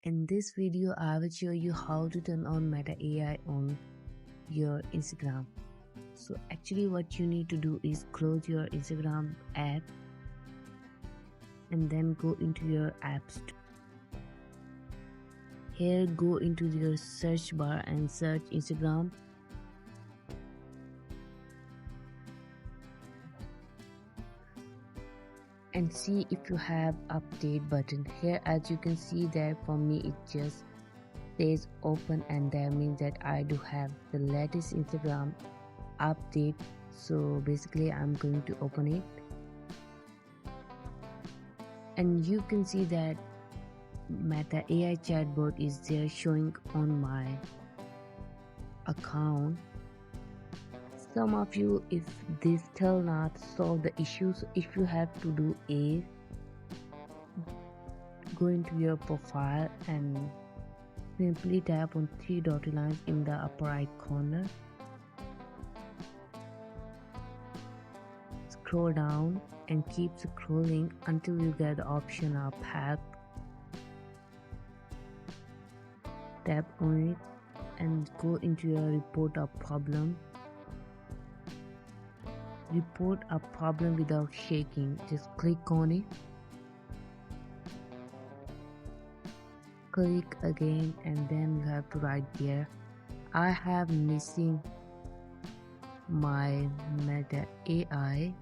In this video, I will show you how to turn on Meta AI on your Instagram. So actually what you need to do is close your Instagram app and then go into your apps. Here go into your search bar and search Instagram. And see if you have update button. Here as you can see that for me it just says open, and that means that I do have the latest Instagram update. So basically I'm going to open it, and you can see that Meta AI chatbot is there showing on my account. Some of you, if this still not solve the issues, if you have to do is go into your profile and simply tap on three dotted lines in the upper right corner. Scroll down and keep scrolling until you get the option of help. Tap on it and go into your report a problem. Report a problem without shaking. Just click on it. Click again, and then you have to write there, I have missing my Meta AI,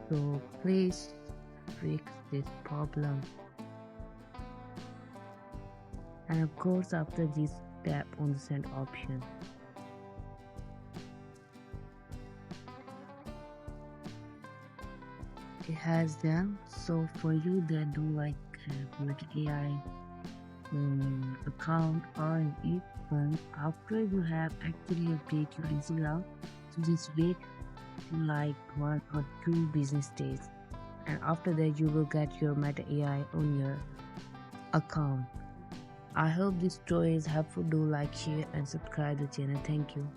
so please fix this problem. And of course after this, tap on the send option. It has done. So for you that do like Meta AI account, or even after you have actually update your Instagram, so just wait like 1 or 2 business days, and after that you will get your Meta AI on your account. I hope this story is helpful. Do like, share and subscribe the channel. Thank you.